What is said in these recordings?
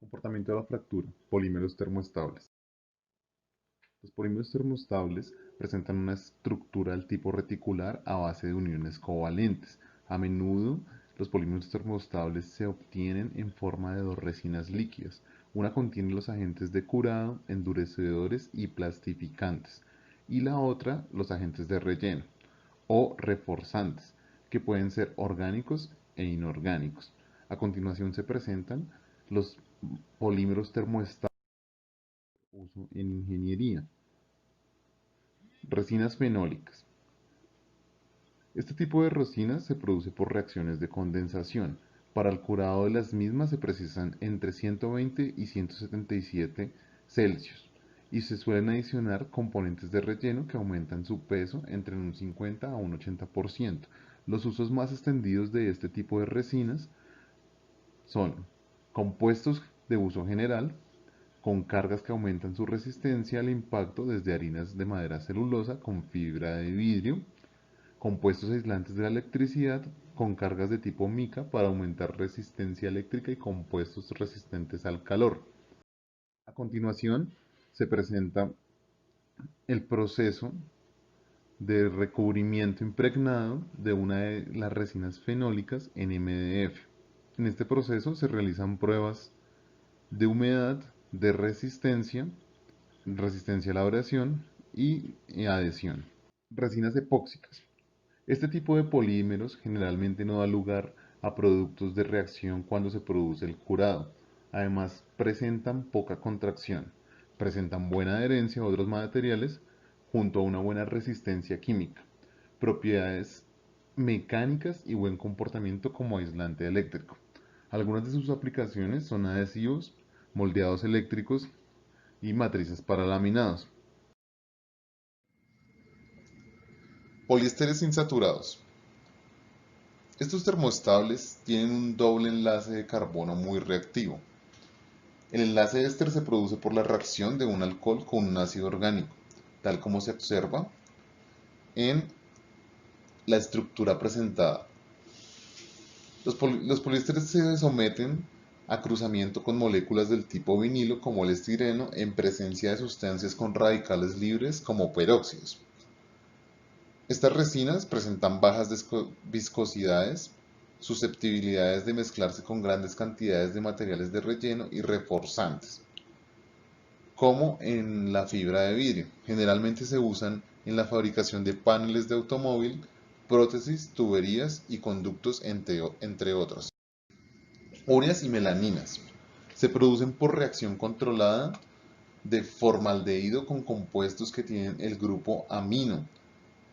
Comportamiento de la fractura. Polímeros termoestables. Los polímeros termoestables presentan una estructura del tipo reticular a base de uniones covalentes. A menudo, los polímeros termoestables se obtienen en forma de dos resinas líquidas. Una contiene los agentes de curado, endurecedores y plastificantes, y la otra los agentes de relleno o reforzantes, que pueden ser orgánicos e inorgánicos. A continuación se presentan los polímeros termoestables de uso en ingeniería. Resinas fenólicas. Este tipo de resinas se produce por reacciones de condensación. Para el curado de las mismas se precisan entre 120 y 177 Celsius y se suelen adicionar componentes de relleno que aumentan su peso entre un 50 a un 80%. Los usos más extendidos de este tipo de resinas son compuestos de uso general, con cargas que aumentan su resistencia al impacto desde harinas de madera celulosa con fibra de vidrio, compuestos aislantes de la electricidad con cargas de tipo mica para aumentar resistencia eléctrica y compuestos resistentes al calor. A continuación se presenta el proceso de recubrimiento impregnado de una de las resinas fenólicas en MDF. En este proceso se realizan pruebas de humedad, de resistencia a la abrasión y adhesión. Resinas epóxicas. Este tipo de polímeros generalmente no da lugar a productos de reacción cuando se produce el curado. Además, presentan poca contracción, presentan buena adherencia a otros materiales junto a una buena resistencia química, propiedades mecánicas y buen comportamiento como aislante eléctrico. Algunas de sus aplicaciones son adhesivos, moldeados eléctricos y matrices para laminados. Poliésteres insaturados. Estos termoestables tienen un doble enlace de carbono muy reactivo. El enlace éster se produce por la reacción de un alcohol con un ácido orgánico, tal como se observa en la estructura presentada. Los poliésteres se someten a cruzamiento con moléculas del tipo vinilo como el estireno en presencia de sustancias con radicales libres como peróxidos. Estas resinas presentan bajas viscosidades, susceptibilidades de mezclarse con grandes cantidades de materiales de relleno y reforzantes, como en la fibra de vidrio. Generalmente se usan en la fabricación de paneles de automóvil, prótesis, tuberías y conductos, entre otros. Ureas y melaninas. Se producen por reacción controlada de formaldehído con compuestos que tienen el grupo amino,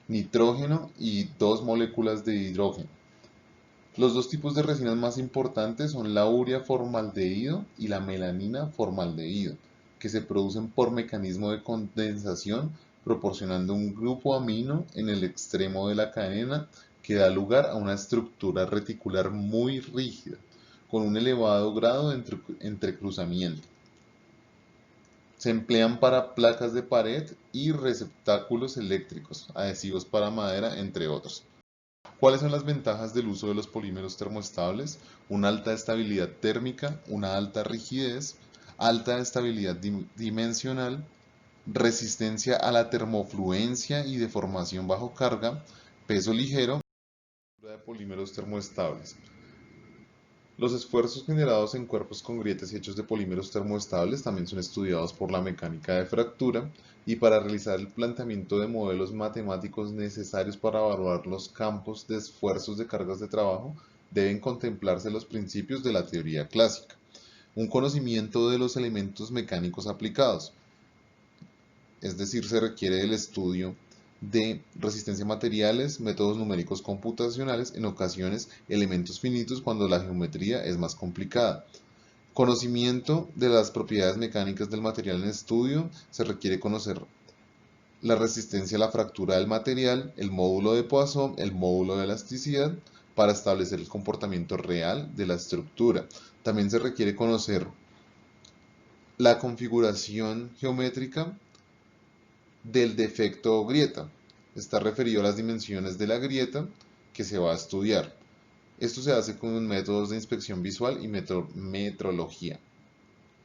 nitrógeno y dos moléculas de hidrógeno. Los dos tipos de resinas más importantes son la urea formaldehído y la melanina formaldehído, que se producen por mecanismo de condensación, proporcionando un grupo amino en el extremo de la cadena que da lugar a una estructura reticular muy rígida, con un elevado grado de entrecruzamiento. Se emplean para placas de pared y receptáculos eléctricos, adhesivos para madera, entre otros. ¿Cuáles son las ventajas del uso de los polímeros termoestables? Una alta estabilidad térmica, una alta rigidez, alta estabilidad dimensional, resistencia a la termofluencia y deformación bajo carga, peso ligero, de polímeros termoestables. Los esfuerzos generados en cuerpos con grietas hechos de polímeros termoestables también son estudiados por la mecánica de fractura y para realizar el planteamiento de modelos matemáticos necesarios para evaluar los campos de esfuerzos de cargas de trabajo deben contemplarse los principios de la teoría clásica. Un conocimiento de los elementos mecánicos aplicados, es decir, se requiere el estudio de resistencia a materiales, métodos numéricos computacionales, en ocasiones elementos finitos cuando la geometría es más complicada. Conocimiento de las propiedades mecánicas del material en estudio, se requiere conocer la resistencia a la fractura del material, el módulo de Poisson, el módulo de elasticidad, para establecer el comportamiento real de la estructura. También se requiere conocer la configuración geométrica del defecto o grieta. Está referido a las dimensiones de la grieta que se va a estudiar. Esto se hace con métodos de inspección visual y metrología.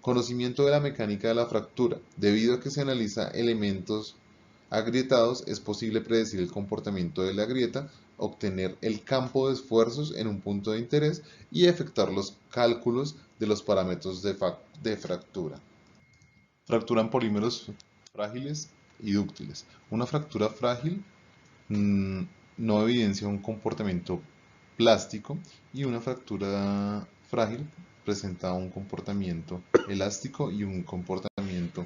Conocimiento de la mecánica de la fractura. Debido a que se analiza elementos agrietados, es posible predecir el comportamiento de la grieta, obtener el campo de esfuerzos en un punto de interés y efectuar los cálculos de los parámetros de fractura. Fractura en polímeros frágiles y dúctiles. Una fractura frágil no evidencia un comportamiento plástico y una fractura frágil presenta un comportamiento elástico y un comportamiento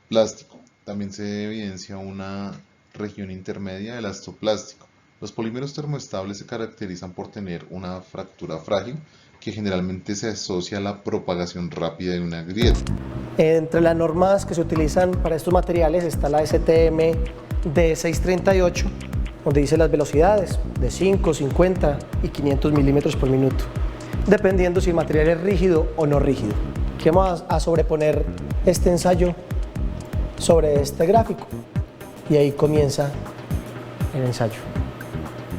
plástico. También se evidencia una región intermedia elastoplástico. Los polímeros termoestables se caracterizan por tener una fractura frágil que generalmente se asocia a la propagación rápida de una grieta. Entre las normas que se utilizan para estos materiales está la STM D638, donde dice las velocidades de 5, 50 y 500 milímetros por minuto, dependiendo si el material es rígido o no rígido. Aquí vamos a sobreponer este ensayo sobre este gráfico y ahí comienza el ensayo.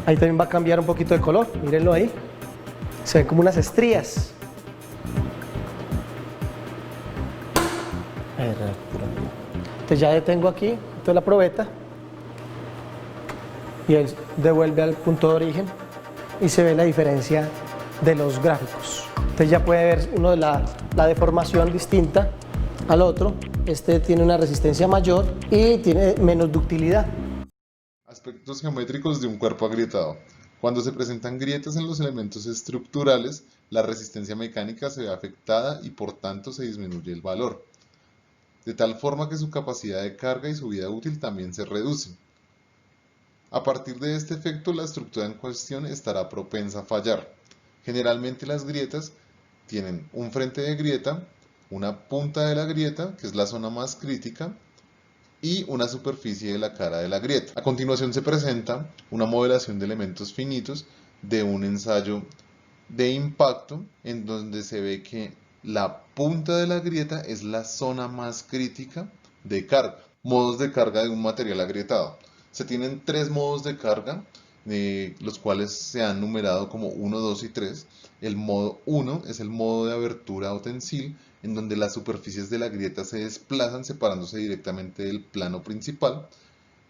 Ahí también va a cambiar un poquito de color, mírenlo ahí, se ven como unas estrías. Entonces ya detengo aquí, esto es la probeta y él devuelve al punto de origen y se ve la diferencia de los gráficos. Entonces ya puede ver uno de la deformación distinta al otro. Este tiene una resistencia mayor y tiene menos ductilidad. Aspectos geométricos de un cuerpo agrietado. Cuando se presentan grietas en los elementos estructurales, la resistencia mecánica se ve afectada y por tanto se disminuye el valor, de tal forma que su capacidad de carga y su vida útil también se reducen. A partir de este efecto, la estructura en cuestión estará propensa a fallar. Generalmente las grietas tienen un frente de grieta, una punta de la grieta, que es la zona más crítica, y una superficie de la cara de la grieta. A continuación se presenta una modelación de elementos finitos de un ensayo de impacto en donde se ve que la punta de la grieta es la zona más crítica de carga. Modos de carga de un material agrietado. Se tienen tres modos de carga, los cuales se han numerado como 1, 2 y 3. El modo 1 es el modo de abertura o tensil, en donde las superficies de la grieta se desplazan separándose directamente del plano principal.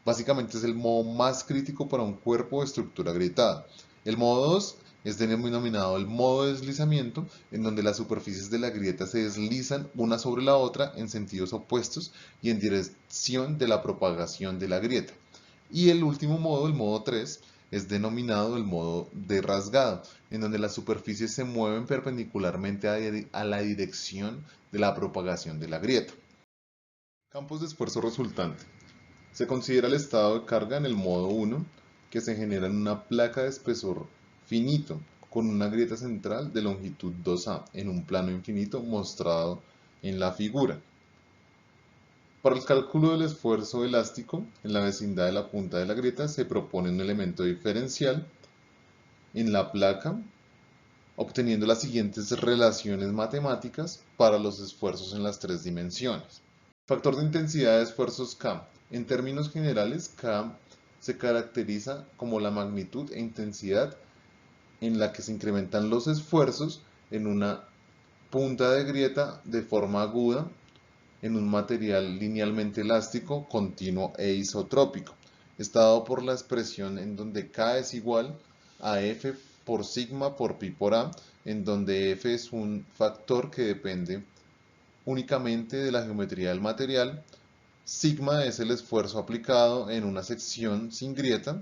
Básicamente es el modo más crítico para un cuerpo o estructura agrietada. El modo 2 es denominado el modo de deslizamiento, en donde las superficies de la grieta se deslizan una sobre la otra en sentidos opuestos y en dirección de la propagación de la grieta. Y el último modo, el modo 3, es denominado el modo de rasgado, en donde las superficies se mueven perpendicularmente a la dirección de la propagación de la grieta. Campos de esfuerzo resultante. Se considera el estado de carga en el modo 1, que se genera en una placa de espesor finito, con una grieta central de longitud 2A, en un plano infinito mostrado en la figura. Para el cálculo del esfuerzo elástico, en la vecindad de la punta de la grieta se propone un elemento diferencial en la placa, obteniendo las siguientes relaciones matemáticas para los esfuerzos en las tres dimensiones. Factor de intensidad de esfuerzos K. En términos generales, K se caracteriza como la magnitud e intensidad en la que se incrementan los esfuerzos en una punta de grieta de forma aguda en un material linealmente elástico, continuo e isotrópico. Está dado por la expresión en donde K es igual a F por sigma por pi por A, en donde F es un factor que depende únicamente de la geometría del material, sigma es el esfuerzo aplicado en una sección sin grieta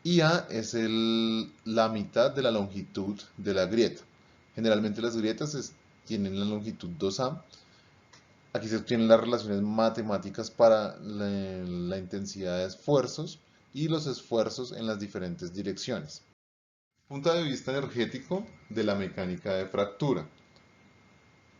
y A es la mitad de la longitud de la grieta. Generalmente las grietas tienen la longitud 2A. Aquí se obtienen las relaciones matemáticas para la intensidad de esfuerzos y los esfuerzos en las diferentes direcciones. Punto de vista energético de la mecánica de fractura.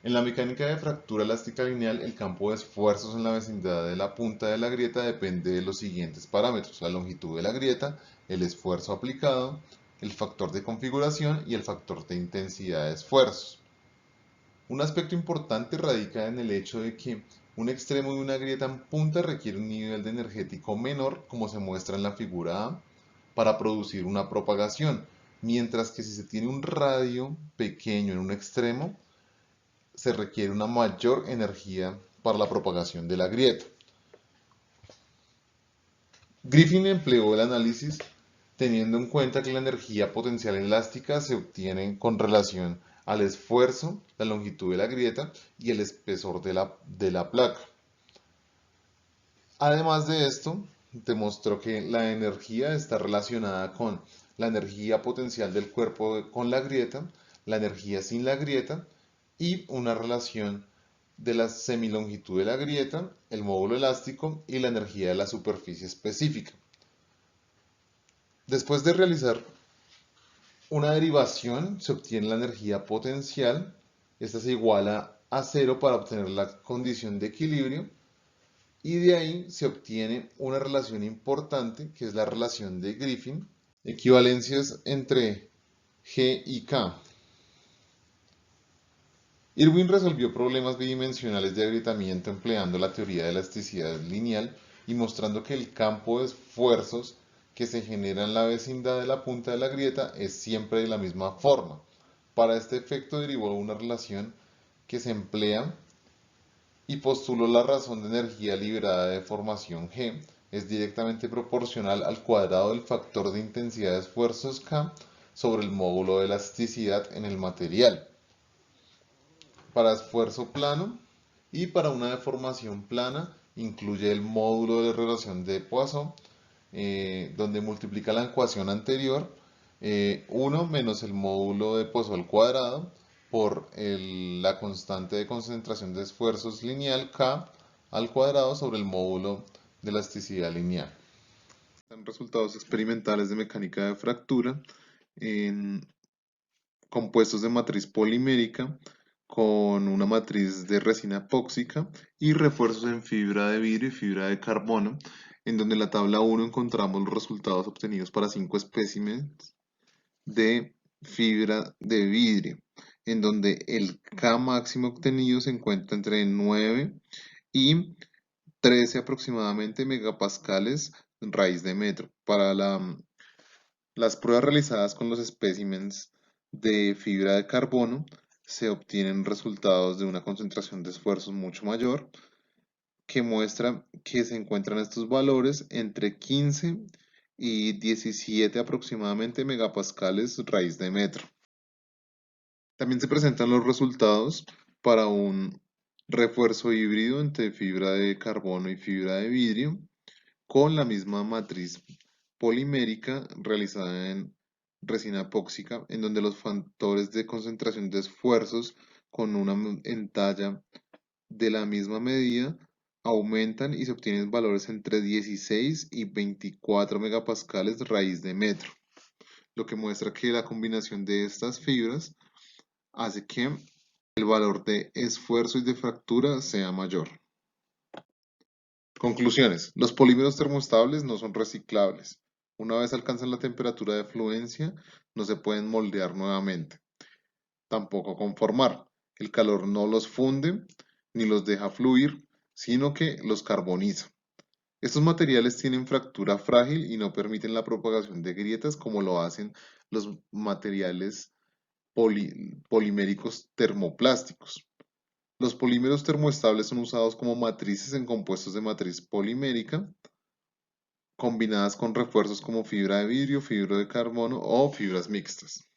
En la mecánica de fractura elástica lineal, el campo de esfuerzos en la vecindad de la punta de la grieta depende de los siguientes parámetros: la longitud de la grieta, el esfuerzo aplicado, el factor de configuración y el factor de intensidad de esfuerzos. Un aspecto importante radica en el hecho de que un extremo de una grieta en punta requiere un nivel de energético menor, como se muestra en la figura A, para producir una propagación, mientras que si se tiene un radio pequeño en un extremo, se requiere una mayor energía para la propagación de la grieta. Griffin empleó el análisis teniendo en cuenta que la energía potencial elástica se obtiene con relación al esfuerzo, la longitud de la grieta y el espesor de la placa. Además de esto, demostró que la energía está relacionada con la energía potencial del cuerpo con la grieta, la energía sin la grieta y una relación de la semilongitud de la grieta, el módulo elástico y la energía de la superficie específica. Después de realizar una derivación, se obtiene la energía potencial. Esta se iguala a cero para obtener la condición de equilibrio. Y de ahí se obtiene una relación importante, que es la relación de Griffin, equivalencias entre G y K. Irwin resolvió problemas bidimensionales de agrietamiento empleando la teoría de elasticidad lineal y mostrando que el campo de esfuerzos que se genera en la vecindad de la punta de la grieta es siempre de la misma forma. Para este efecto derivó una relación que se emplea y postuló la razón de energía liberada de formación G es directamente proporcional al cuadrado del factor de intensidad de esfuerzos K sobre el módulo de elasticidad en el material. Para esfuerzo plano y para una deformación plana incluye el módulo de relación de Poisson, donde multiplica la ecuación anterior, 1 menos el módulo de Poisson al cuadrado por la constante de concentración de esfuerzos lineal K al cuadrado sobre el módulo de elasticidad lineal. Están resultados experimentales de mecánica de fractura en compuestos de matriz polimérica con una matriz de resina epóxica y refuerzos en fibra de vidrio y fibra de carbono, en donde en la tabla 1 encontramos los resultados obtenidos para 5 especímenes de fibra de vidrio, en donde el K máximo obtenido se encuentra entre 9 y 13 aproximadamente megapascales raíz de metro. Para las pruebas realizadas con los especímenes de fibra de carbono se obtienen resultados de una concentración de esfuerzos mucho mayor, que muestra que se encuentran estos valores entre 15 y 17 aproximadamente megapascales raíz de metro. También se presentan los resultados para un refuerzo híbrido entre fibra de carbono y fibra de vidrio con la misma matriz polimérica realizada en resina epóxica, en donde los factores de concentración de esfuerzos con una entalla de la misma medida aumentan y se obtienen valores entre 16 y 24 megapascales raíz de metro, lo que muestra que la combinación de estas fibras hace que el valor de esfuerzo y de fractura sea mayor. Conclusiones. Los polímeros termoestables no son reciclables. Una vez alcanzan la temperatura de fluencia, no se pueden moldear nuevamente. Tampoco conformar. El calor no los funde ni los deja fluir, sino que los carboniza. Estos materiales tienen fractura frágil y no permiten la propagación de grietas como lo hacen los materiales poliméricos termoplásticos. Los polímeros termoestables son usados como matrices en compuestos de matriz polimérica, combinadas con refuerzos como fibra de vidrio, fibra de carbono o fibras mixtas.